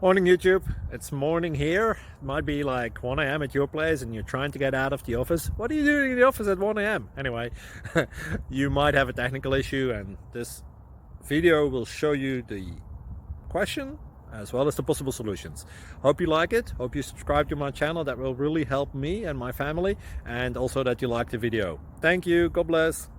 Morning YouTube, it's morning here. It might be like 1 a.m. at your place and you're trying to get out of the office. What are you doing in the office at 1 a.m.? Anyway, you might have a technical issue and this video will show you the question as well as the possible solutions. Hope you like it, hope you subscribe to my channel. That will really help me and my family, and also that you like the video. Thank you, God bless.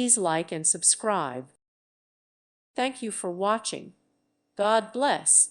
Please like and subscribe. Thank you for watching. God bless.